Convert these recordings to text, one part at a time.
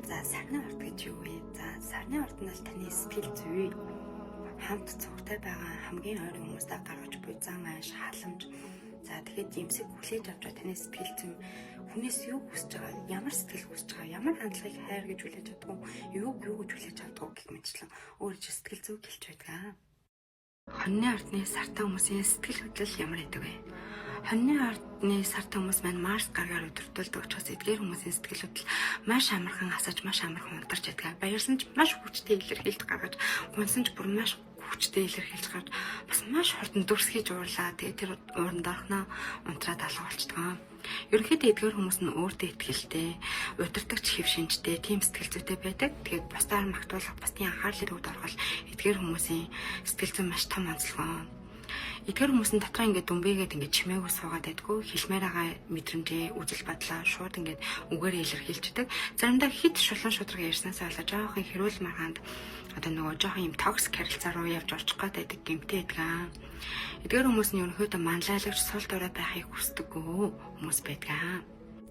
За сарны орд гэж юу вэ? За сарны ордноос таны сэтгэл зүй хамт цогтой байгаа хамгийн ойрын хүмүүстэй гаргаж буй зан ааш халамж. За тэгэхэд юмсыг хүлээж авч таны сэтгэл зүй хүнээс юу хүсэж байгаа, ямар сэтгэл хүсэж байгаа, ямар хандлагыг хайр гэж хүлээж авдаг, юу гэж хүлээж авдаг гэх мэтчлэн өөрөө сэтгэл зүй гэлж байдаг. Хоньны ордны сартай хүмүүсийн сэтгэл хөдлөл ямар байдаг вэ? Хоньны ордны сартай хүмүүс маань Марс гаргаар өдөртүүлдэг учраас эдгээр хүмүүсийн сэтгэл хөдлөл маш амархан асаж, маш амархан унтарч байдаг. Баярсан ч маш хүчтэй илэрхийлж гаргаж, гунсан ч бүр маш хүчтэй илэрхийлж гарч бас маш хурдан дүрсгийж уурлаа. Тэгээд тэр ууранд орхноо унтраад алга болчихдог. Ерөнхийдөө эдгээр хүмүүс нь өөртөө итгэлтэй, удирдахч хэв шинжтэй, тийм сэтгэл зүйтэй байдаг. Тэгээд бусдаар магтуулах, бусдын анхаарлыг төвд орхол эдгээр хүмүүсийн сэтгэл зүй маш том онцлогоо. Эдгээр хүмүүс нь дотроо ингээд дүнбийгээд ингээд чимээгүй суугаад байдгүй, хэлмээр байгаа мэдрэмжээ, үзэл бодлоо шууд ингээд үгээр илэрхийлждэг. Заримдаа хит шулуун шударга ярьснаас болоод жоохон хэрүүл маргаанд одоо нөгөө жоохон юм токсик харилцаа руу явж орчих гээд байдаг гэмтэй байдаг. Эдгээр хүмүүс нь ерөнхийдөө манлайлагч сул дорой байхыг хүсдэггүй хүмүүс байдаг.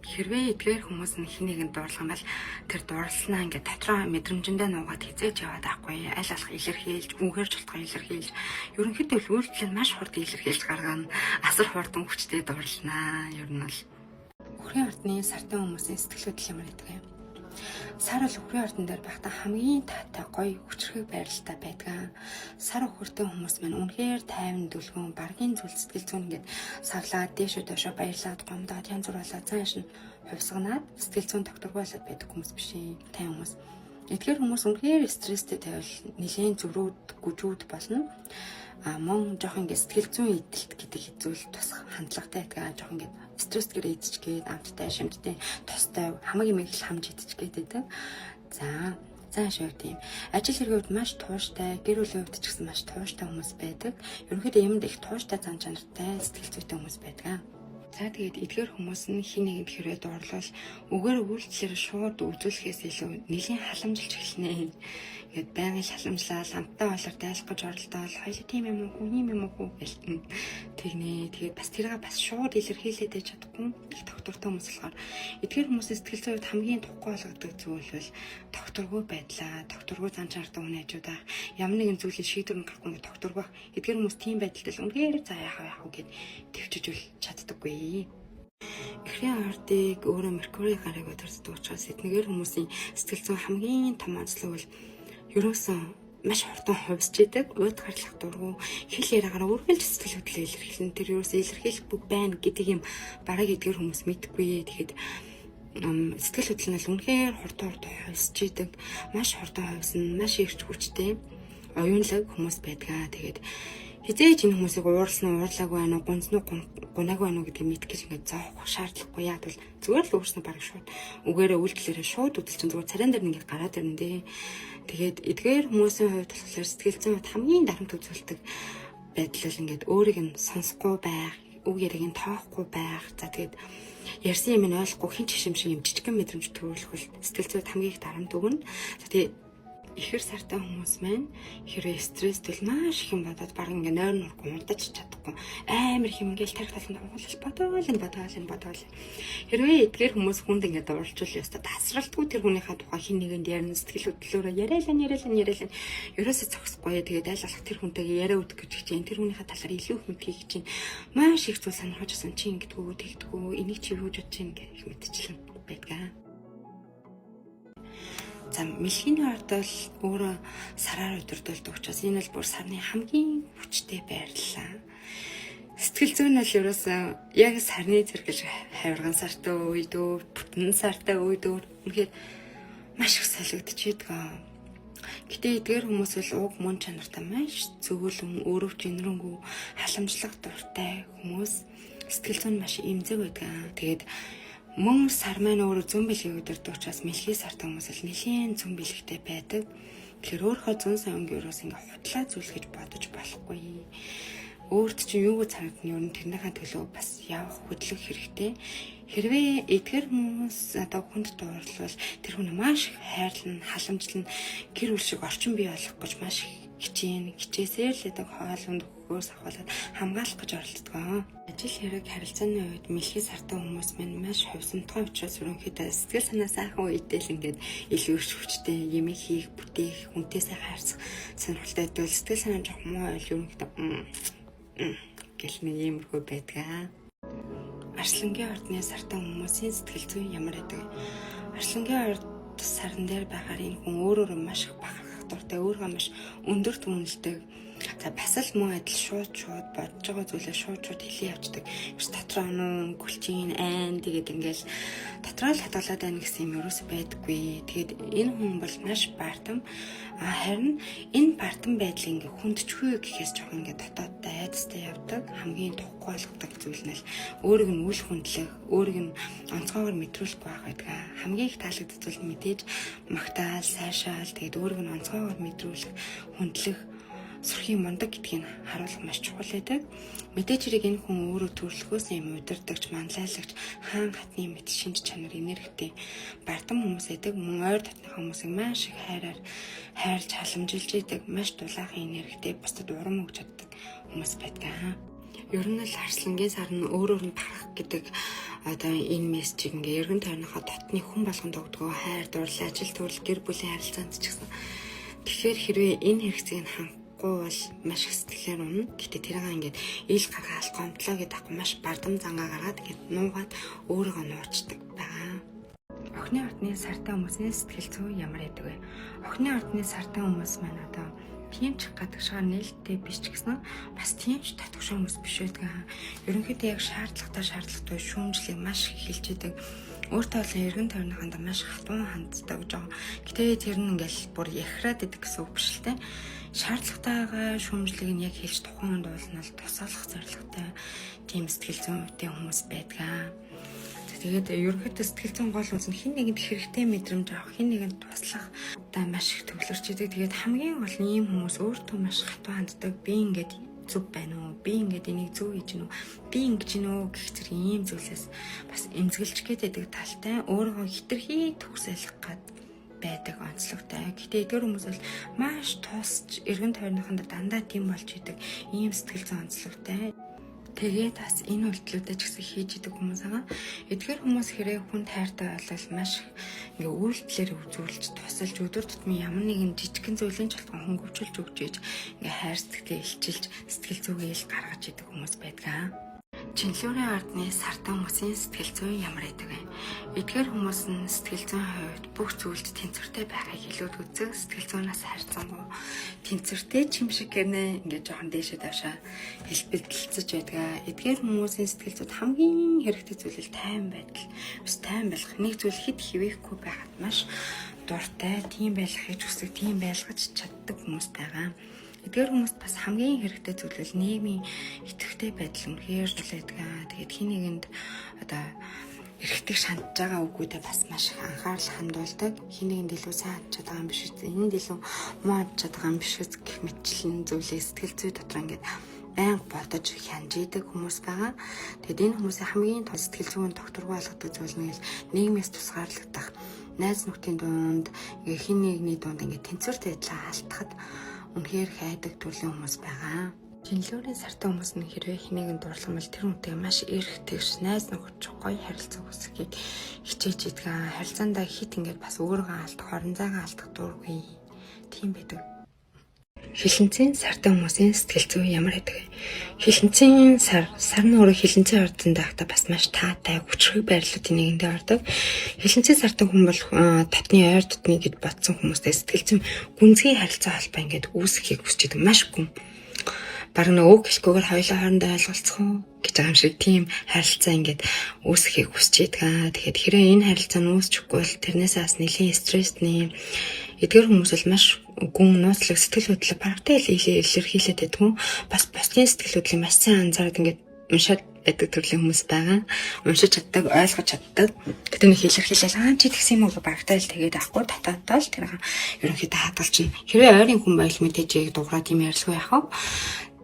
Хэрвээ эдгээр хүмүүс нь хэнийг нь дуурлах юм бол тэр дуурласнаа ингээд дотроо мэдрэмжэндээ нуугаад хизээж яваад байхгүй, аль алах илэрхийлж, үгээр жолтгоо илэрхийлж, ерөнхийдөө л үйлдэл нь маш хурд илэрхийлж гаргана, асар хурдан хүчтэй дуурланаа. Ер нь бол үхрийн ордны сартай хүмүүсийн сэтгэл хөдлөл ямар гэдэг вэ? Сар бол үхрийн ордон дээр байхдаа хамгийн таатай гоё хүчрхэг байралтай байдаг. Сар үхэртэй хүмүүс маань үнэхээр тайван дүлгэн, баргийн зүйл сэтгэл зүйн ингээд савлаад, дээшөө доошоо баярлаад, гомдоод, янз бүр болоод цааш нь хувьсганаад сэтгэл зүйн тогтворгүй болоод байдаг хүмүүс биш ээ. Тайван хүмүүс. Эдгээр хүмүүс үнэхээр стресстэй тавил нэлээд зөрүүд, гүжүүд болно. Мөн жоохон ингээд сэтгэл зүйн эдэлт гэдэг зүйл тусах хандлагатай байдаг. Жоохон ингээд стресс гэр идчихгээд амттай, шимттэй, тостой хамаг юм их хамж идчихгээд байдаг. За шууд тийм. Ажил хэргийн хувьд маш тууштай, гэр бүлийн хувьд ч гэсэн маш тууштай хүмүүс байдаг. Ерөнхийдөө юмд их тууштай зан чанартай, сэтгэл зүйтэй хүмүүс байдаг. За тэгээд эдгээр хүмүүс нь хин нэгэнд хэрвээ дуурлал үгээр үйлчлэлээр шууд үзүүлэхээс илүү нэлийн халамжилж эхэлнэ. Ингээд байнгын халамжлал, амттай болоор дайлах гэж оролдоод хоёул тийм юм уу, ийм юм уу гэлтэн. Тэгнэ. Тэгээд бас тэргээ бас шууд илэрхийлээд яж чадахгүй их доктортой хүмүүс болохоор эдгээр хүмүүсийн сэтгэл зүйд хамгийн тухгүй болгодог зүйл бол докторгүй байдлаа, докторгүй зан чанартай хүн хажууд байх, ямар нэгэн зүйлийг шийдвэр нь гарахгүй докторгүй байх. Эдгээр хүмүүс тийм байдалтай л үнээр за яах вэ гэд төвчж үл чаддаггүй. Эхрийн ордыг өөрөө Меркурий гарыг удирддаг учраас эдгээр хүмүүсийн сэтгэл зүйн хамгийн том онцлог бол ерөөсөн маш хурдан хувьсж идэг, уйд гарлах дургу, хэл яриагаар үргэлж сэтгэл хөдлөл илэрхийлэн тэр ерөөсөө илэрхийлэх бүх байна гэдэг юм бараг эдгээр хүмүүс мэдгүй. Тэгэхэд сэтгэл хөдлөл нь үнэхээр хурдан хувьсж идэг, маш хурдан хувьсна, маш эрч хүчтэй, оюунлаг хүмүүс байдгаа. Тэгээд хизээж энэ хүмүүсийг ууралсан уурлаагүй байна уу, гунцнуу гунаагүй байна уу гэдгийг мэдэх гэж ингээд зоох шаардлагагүй. Яг бол зүгээр л өөрснөө бараг шууд үгээрээ үйлдэлээрээ шууд үдэлчин зүгээр царайн дээр ингээд гараад ирнэ дээ. Тэгээд эдгээр хүмүүсийн хувьд болохоор сэтгэл зүйн хувьд хамгийн дарамт үзүүлдэг байдал бол ингээд өөрийг нь сонсохгүй байх, үг яриг нь тоохгүй байх. За тэгээд ярьсан юм нь ойлгохгүй хин ч шимшиг юм жижигхэн мэдрэмж төрүүлэх бол сэтгэл зүйд хамгийн их дарамт өгнө. За тэгээд ихэр сартай хүмүүс маань хэрвээ стресстэй маш их юм бодоод баг ингээ нойр нургүй унтаж чадахгүй амар их юм ингээл тарих таланд бодоол. Хэрвээ эдгээр хүмүүс хүнд ингээ дууралжуул ёстой тасралтгүй тэр хүнийхээ тухай хин нэгэнд ярина сэтгэл хөдлөлөөрөө яриалаа. Ерөөсөө зогсохгүй. Тэгээд айл алах тэр хүнтэйгээ яриа өгөх гэж чинь тэр хүнийхээ талаар илүү их мэдхийг чинь маш их зүйл сонирхож байсан чи ингэдэггүй тэгдэггүй энийг чи юу гэж бодож чинь гэх их мэдчихлэн байдгаа. За мэлхийний орд бол өөрөө сараар өдөрдөлдөг учраас энэ бол бүр сарны хамгийн хүчтэй байрлалаа. Сэтгэл зүйн бол ерөөсөө яг сарны зэрэгж хавирган сартай үед бүтэн сартай үед үнэхээр маш их солигдчихэдэг. Гэтэ эдгээр хүмүүс бол уг мөн чанартай маш зөөлөн, өөрөвч инрэнгүй, халамжлах дуртай хүмүүс. Сэтгэл зүйн маш эмзэг байдаг. Тэгээд мөн сар маань өөрөө зүүн бэлгийг өдөрдөг учраас мэлхий сартай хүмүүс л нэлийн зүүн бэлгтэй байдаг. Тэгэхээр өөрөө зүүн соёнгийн өрөөс ингээ хутлаа зүйлгэж бодож болохгүй. Өөрт чинь юу гэж санагдана юу тэрнийхээ төлөө бас явах хөдлөх хэрэгтэй. Хэрвээ эдгээр хүмүүс одоо хүнд дуурлал тэр хүн маш хайрлан, халамжлан гэр бүл шиг орчин бий болох гэж маш хичээсээр л эдэг хоол унд хөөс авахлаад хамгаалах гэж оролддог. Ажил хэрэг харилцааны үед мэлхий сартай хүмүүс мань маш хувьсамтгай учраас ерөнхийдөө сэтгэл санаа сайхан үедээ л ингээд илүү их хүчтэй юм хийх, бүтээх, хүнтэй сайхан харьцах сонирхолтой байдвал сэтгэл санаа жоох муу ойл ерөнхийдөө гэл нэг иймэрхүү байдгаа. Арслангийн ордны сартай хүмүүсийн сэтгэл зүй ямар байдаг вэ? Арслангийн орд сарн дээр байхаар энэ хүн өөрөөрөө маш их бахархах дуртай, өөрийгөө маш өндөр түнэлдэг. За бас л мөн адил шууд бодож байгаа зүйлээ шууд хэлээ явцдаг. Биш дотроо нүүн, гүлчин, айн тэгээд ингээл дотроо л хадгалаад байна гэсэн юм ерөөс байдаггүй. Тэгээд энэ хүн бол маш баартам. Харин энэ баартам байдал ингээ хүндчгүй гэхээс жоох ингээ дотооддоо айдастай явдаг. Хамгийн тухгүй болгодог зүйл нь л өөрийг нь үл хүндлэх, өөрийг нь онцгойгоор мэдрүүлэхгүй байх байдаг. Хамгийн их таалагддаг зүйл нь мэдээж магтаал, сайшаал тэгээд өөрийг нь онцгойгоор мэдрүүлэх, хүндлэх сүрхийн мундаг гэдгийг харуулах маш чухал байдаг. Мэдээж хэрэг энэ хүн өөрөө төрөлхөөс юм удирдагч, манлайлагч, хаан хатны мэд шинж чанар энергитэй бардам хүмүүс байдаг. Мөн ойр дотны хүмүүсийг маш их хайрлж халамжилж идэг, маш дулаахан энергитэй бусдад урам өгч чаддаг хүмүүс байдаг. Ер нь л Арслангийн сар нь өөрөөр нь бахарх гэдэг энэ мессежийг ингээ эргэн тойрныхоо дотны хүн болгонд өгдөг хайр, дурлал, ажил төрөл, гэр бүлийн харилцаанд ч гэсэн. Тэгэхээр хэрвээ энэ хэрэгцээг бол маш их сэтгэлээр унна. Гэтэ тэрийг ингээд ил гаргаал гомдлоо гэдэг ахгүй маш бардам зангаа гаргаад ингээд нуугаад өөрийгөө нуучдаг байгаа. Охины ордны сартай хүмүүсийн сэтгэл зүй ямар байдаг вэ? Охины ордны сартай хүмүүс маань одоо тийм ч гадагшаа нээлттэй биш ч гэсэн бас тийм ч татгшаа хүмүүс биш байдаг. Ерөнхийдөө яг шаардлагатай шүүмжлэг маш их хэлж идэг. Өөртөө бол эргэн тойрныханд маш хатуун ханддаг гэж байгаа. Гэтэ тэр нь ингээл бүр яхраад идэг гэсэн үг биш л те. Шаардлагатайгаа шүүмжлэг нь яг хэлж тухайн үнд бол тусаалах зорилготой тийм сэтгэл зүйтэй хүмүүс байдгаа. Тэгээд ерөнхийдөө сэтгэл зүйн гол үнс нь хин нэгэнд хэрэгтэй мэдрэмж авах, хин нэгэнд туслах та маш их төвлөрч идэг. Тэгээд хамгийн гол нь ийм хүмүүс өөртөө маш хатуу ханддаг. Би ингээд зүг байна уу? Би ингээд энийг зөв хийж гинүү? Би ингэж гинүү гэх зэрэг ийм зүйлсээс бас эмзэглэж гээд байдаг талтай өөрийгөө хитрхи төгсөөлөх гад байдаг онцлогтой. Гэтэ эдгээр хүмүүс бол маш тусч эргэн тойрныханд дандаа тийм болж идэг ийм сэтгэл зүйн онцлогтой. Тэгээд бас энэ үйлдэлүүдээ ч гэсэн хийж идэг хүмүүс байгаа. Эдгээр хүмүүс хэрэг хүн тайртай болол маш ингээ үйлдэлээр үзүүлж тусалж өдөр тутмын ямар нэгэн жижигхэн зүйлийн ч болгон хөнгөвчүүлж өгч ийж ингээ хайр сэтгэлээ илчилж сэтгэл зүгээ ил гаргаж идэг хүмүүс байдгаа. Чинлүүрийн ордны сартай хүмүүсийн сэтгэл зүй ямар байдаг вэ? Эдгээр хүмүүс нь сэтгэл зүйн хувьд бүх зүйлд тэнцвэртэй байхыг илүүд үзэг, сэтгэл зүйнээс харьцангуй тэнцвэртэй ч юм шиг гэнэ ингээд жоохон дээшээ даашаа хэлбэлтэлцэж байдаг. Эдгээр хүмүүсийн сэтгэл зүйд хамгийн хэрэгтэй зүйл нь тайван байдал. Бас тайван байх. Нэг зүйл хэд хэвээхгүй байхад маш дуртай, тийм байлгахыг хүсдэг, тийм байлгаж чаддаг хүмүүс байгаа. Эдгээр хүмүүст бас хамгийн хэрэгтэй зүйл бол нийгмийн идэвхтэй байдал үнэхээр зүйлээдэг. Тэгээд хин нэгэнд одоо эргэдэг шантж байгаа үгүүдээ бас маш их анхаарал хандуулдаг. Хин нэгэнд илүү сайн хандж чадбайгаа юм биш үү? Энд илүү муу хандж чадбайгаа юм биш үү гэх мэтчлэн зүйлээ сэтгэл зүй дотор ингээд байнга бодож хянж идэг хүмүүс байгаа. Тэгээд энэ хүмүүсийн хамгийн том сэтгэл зүйн докторгүй болгодог зүйл нь нийгмээс тусгаарлагдах, найз нөхдийн дунд, хин нэгний дунд ингээд тэнцвэртэй байдлаа алдахад үнэхээр хайдаг төрлийн хүмүүс байгаа. Чинлүүрийн сартай хүмүүс нь хэрвээ хинээгэн дурламж тэр хүнтэй маш эрх тэгш найз нөхөд гоё харилцаа үүсгэхийг хичээж идэг. Харилцаандаа хит ингээд бас өөрийгөө алдах, хорон зайгаа алдах дургүй. Тийм байдаг. Хилэнцэн сартай хүмүүсийн сэтгэл зүй ямар байдаг вэ? Хилэнцэн сар нь өөрөө хилэнцэн ордонд байхдаа бас маш таатай, хүчрэг байрлалуудын нэгэндээ ордог. Хилэнцэн сартай хүн бол татны ойр дотны гэд бодсон хүмүүстэй сэтгэл зүйн гүнзгий харилцаа холбоо ингээд үүсгэхийг хүсэж идэг маш гүн. Бараг нэг үг хэлэхгүйгээр хоёулаа хоорондоо ойлголцох уу гэж байгаа юм шиг тийм харилцаа ингээд үүсгэхийг хүсэж идэг. Тэгэхээр хэрэг энэ харилцаа нь үүсчихгүй бол тэрнээс бас нэлийн стрессний эдгээр хүмүүс бол маш гүн нууцлаг сэтгэл хөдлөл барагтай илэрхийлээд байдгүй. Бас бусдын сэтгэл хөдлөлийг маш сайн анзаараад ингээд уншаад байдаг төрлийн хүмүүс байгаа. Уншиж чаддаг, ойлгож чаддаг. Гэтэ нэг илэрхийлэл чи тэгсэн юм уу барагтай л тэгээд авахгүй татаатаа л тэр ерөнхийдөө хадгалж чинь. Хэрвээ ойрын хүн байл мэдээж яг дуурайт юм ярилцгүй яах вэ?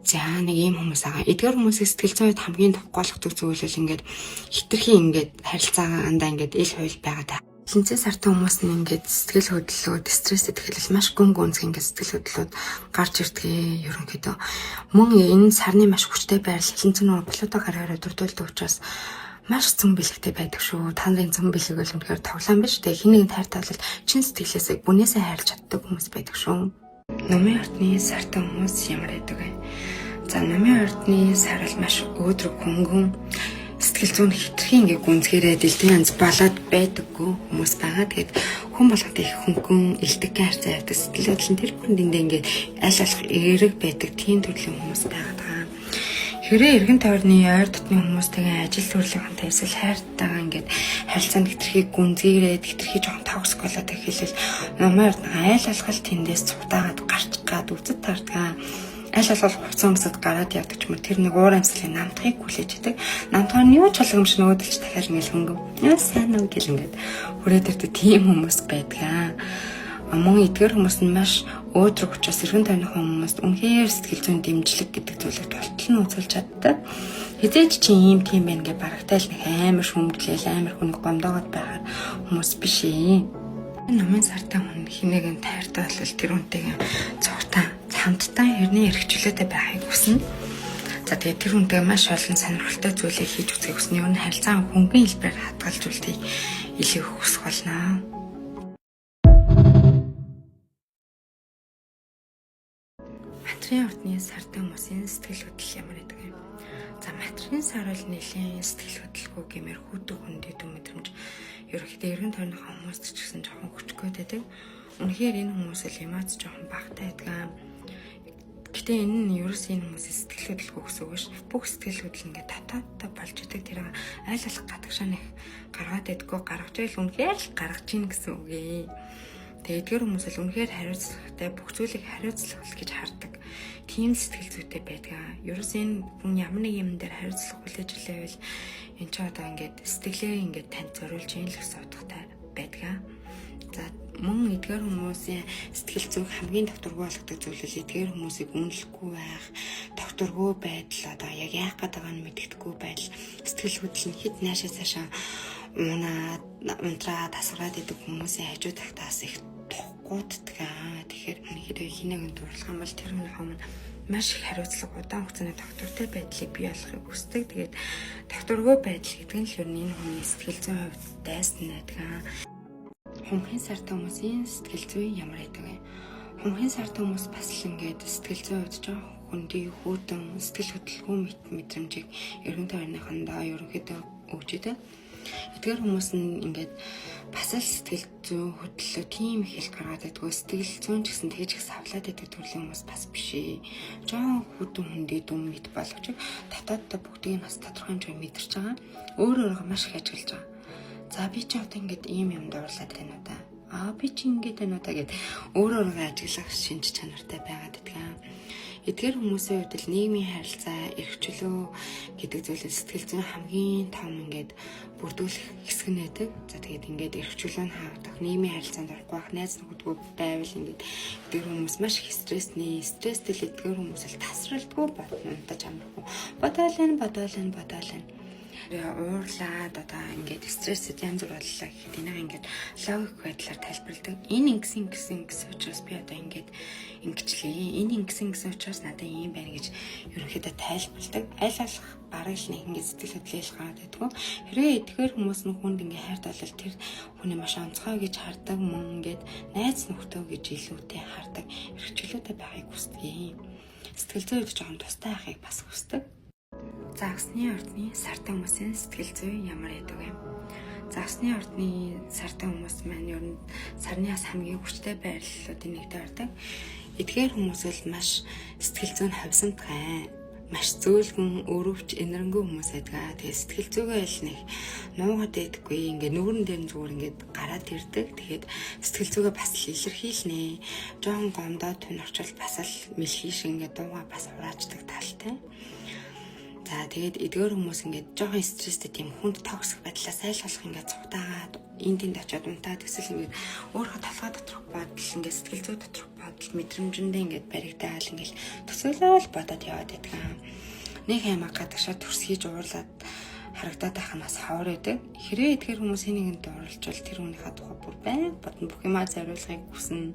За нэг ийм хүмүүс байгаа. Эдгээр хүмүүсийн сэтгэл зүйд хамгийн тохиолддог зүйл бол ингээд хитрхи ингээд харилцаагаа андаа ингээд ил хууль байгаад Шинцээ сартай хүмүүс нь ингээд сэтгэл хөдлөлөд стрессэд ихэл маш гүнзгий ингээд сэтгэл хөдлөлөд гарч ирдгээ ерөнхийдөө. Мөн энэ сарны маш хүчтэй байрал хилэнцэн Плуто гараараа дурдуулдаг учраас маш зүүн бэлэгтэй байдаг шүү. Та нарын зүүн бэлэг бол үнэхээр тоглоом биш үү? Хин нэгэн таартай бол чин сэтгэлээсээ бүнээсээ хайрлж чаддаг хүмүүс байдаг шүү. Номын ордны сартай хүмүүс ямар байдаг вэ? За номын ордны сар бол маш өөдрөг хөнгөн сэтгэл зүйн хитрхи ингээ гүнзгээрээ дэлхийн янз болоод байдаггүй хүмүүс байгаа. Тэгээд хүн болгоод их хөнгөн илтгэн харьцаа явдаг сэтгэл хөдлөл тэр бүхэндээ ингээ аль болох эерэг байдаг тийм төрлийн хүмүүс байгаа. Хэрэг эргэн тойрны ойр дотны хүмүүстэйгээ ажил төрөлхөнтэй эсвэл хайртайгаа ингээд харилцаанд хитрхи гүнзгээрээ хитрхи жоохон токсик болоод эхэлэл номын ордны айл алхал тэндээс цугтаагаад гарч гад үзэд тардгаа аль болох хуцсан өмсөд гараад явдаг ч юм уу тэр нэг уур амьсгалын намтхыг хүлээж идэг. Намтгаар нь юу ч болгоомж нөгөөдөлч дахиад ингээл хөнгөм. Яа сайн уу гэл ингээд хүрээд ирдэг тийм хүмүүс байдаг. Мөн эдгээр хүмүүс нь маш өөдрөг учраас эргэн тойрны хүмүүст үнэхээр сэтгэл зүйн дэмжлэг гэдэг зүйлийг толтол нь үзүүлж чаддаг. Хизээч чи ийм тийм байх гэж барагтай л нэг амар шүмжлэл амар хүнг гомдоогод байгаа хүмүүс биш ээ. Номын сартай хүн хинэгэн тайртай бол тэр үнтэйгээ цогтаа хамтдаа хэрний эрхчлөөтэй байхыг хүснэ. За тэгээд тэр хүнтэй маш олон сонирхолтой зүйлийг хийж үзэх хүснэ. Юу н харилцаа хөнгөн хэлбэрээр хадгалжуултыг илүү хүсэх болно. Материйн ордны сартай хүмүүсийн сэтгэл хөдлөл ямар байдаг юм? За материйн сар бол нэлийн сэтгэл хөдлөлгүй гэмээр хүүтэг хүндэт мэдрэмж ерөнхийдөө эргэн тойрны хүмүүст ч гэсэн жоохон хүчгүй байдаг. Үнэхээр энэ хүмүүс л эмоц жоохон багтаа байдаг. Гэтэ энэ нь ерөөс энэ хүмүүсийн сэтгэл хөдлөлгүй гэсэн үг ш. Бүх сэтгэл хөдлөл ингээд татаатаа болж идэг. Тэр айл алах гадагшаа нэг гаргаад байдаггүй гаргаж байл үнэхээр л гаргаж ийн гэсэн үг ээ. Тэгээд эдгээр хүмүүс л үнэхээр хариуцлагатай бүх зүйлийг хариуцлах гэж хардаг. Тийм сэтгэл зүйтэй байдаг. Ерөөс энэ хүн ямар нэг юм дээр хариуцлага хүлээж илээвэл энэ ч одоо ингээд сэтгэлээ ингээд танд зориулж ийн л гэсэн утгатай байдаг. За мөн эдгээр хүмүүсийн сэтгэл зүйг хамгийн докторгүй болгодог зүйл нь эдгээр хүмүүсийг үнэлэхгүй байх, докторгүй байдал одоо яг яах гээд байгааг нь мэддэхгүй байдал, сэтгэл хөдлөл нь хэд наашаа цаашаа унтраа тасгараад идэг хүмүүсийн хажуу тагтаас их тухгууддаг. Тэгэхээр үнэхээр хинэгэн дурлах юм бол тэр хүн маш их хариуцлага удаан хугацааны доктортой байдлыг бий болгохыг хүсдэг. Тэгээд докторгүй байдал гэдэг нь л ер нь энэ хүний сэтгэл зүйн хувьд дайсан байдаг. Хүнхэн сартай хүмүүсийн сэтгэл зүй ямар байдаг вэ? Хүнхэн сартай хүмүүс бас л ингээд сэтгэл зүйн хувьд жоох хүндий хүүтэн сэтгэл хөдлөлгүй мэдрэмжийг эргэн тойрныхандаа ерөнхийдөө өгч идэг. Эдгээр хүмүүс нь ингээд бас л сэтгэл зүйн хөдлөлөө тийм их хэл гаргаад байдгүй сэтгэл зүйн ч гэсэн тэгж их савлаад байдаг төрлийн хүмүүс бас биш ээ. Жохон хүүтэн хүндий дүм мэд боловч дотооддоо бүгдийг нь бас тодорхой хэмжээгээр мэдэрч байгаа. Өөрөө маш их ажиглаж байгаа. За би ч одоо ингээд ийм юм дуурлаад байна уу та. Би ч ингээд байна уу та гэд өөрөө ажиглах шинж чанартай байгаад идэгэн. Эдгээр хүмүүсийн хувьд л нийгмийн харилцаа, эрх чөлөө гэдэг зүйлээс сэтгэл зүйн хамгийн том ингээд бүрдүүлэх хэсэг нь байдаг. За тэгээд ингээд эрх чөлөө нь хаагдах, нийгмийн харилцаанд орохгүй байх, найз нөхөдгүй байвал ингээд эдгээр хүмүүс маш их стресстэй л эдгээр хүмүүс л тасралтгүй бодож амархгүй. Бодоолаа. Уурлаад одоо ингээд стрессэд янз бүр боллоо гэхэд энийг ингээд логик байдлаар тайлбарладаг. Энэ ингэсэн учраас би одоо ингээд ингэчлээ. Энэ ингэсэн учраас надад ийм байна гэж ерөнхийдөө тайлбарладаг. Аль болох бараг л нэг ингээд сэтгэл хөдлөл гараад байдгүй. Хэрвээ эдгээр хүмүүс нь хүнд ингээд хайрт болол тэр хүний маш онцгой гэж хардаг мөн ингээд найз нөхдөд гэж илүүтэй хардаг. Эрх чөлөөтэй байхыг хүсдэг юм. Сэтгэл зүйд жоохон тустай байхыг бас хүсдэг. Загсны ордны сартай хүмүүсийн сэтгэл зүй ямар байдаг вэ? Загсны ордны сартай хүмүүс маань ер нь сарны бас хамгийн хүчтэй байрлалуудын нэгд ордог. Эдгээр хүмүүс бол маш сэтгэл зүйн хавсантай, маш зөөлгөн, өрөвч, энэрэнгүй хүмүүс байдаг. Тэгээ сэтгэл зүйгээ л нэг нуугаад байдаггүй. Ингээ нүүрэн дээр нь зүгээр ингээд гараад ирдэг. Тэгээд сэтгэл зүйгээ бас л илэрхийлнэ. Жоон гомдоо тунарчвал бас л мэлхий шиг ингээд дуугаа бас хураачдаг талтай. За тэгээд эдгээр хүмүүс ингээд жоохон стресстэй тийм хүнд токсик байдлаас айл болох ингээд цугтаагаад энд тэнд очиод унтаад эсвэл ингээд өөрөө толгой доторх бодол ингээд сэтгэл зүй доторх бодол мэдрэмжэндээ ингээд баригдаал ингээд төсөөлөл бодоод яваад байдаг. Нэг аймаг гадагшаа төрс хийж уурлаад харагдаад байх нь бас ховор байдаг. Хэрвээ эдгээр хүмүүсийн нэгэнд оролцвол тэр хүнийхээ тухай бүр байн бодно бүх юмаа зориулахыг хүснэ.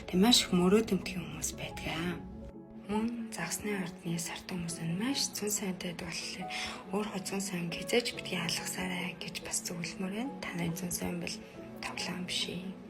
Тэг маш их мөрөөдөлтийн хүмүүс байдаг. Мөн загсны ордны сарт хүмүүс нь маш цүн сайнтай байдаг болохоор өөр хоцгон сайн хязгаарч битгий хаалгасаарай гэж бас зөвлөмөр байна. Танай цүн сайн бол тоглоом биш ээ.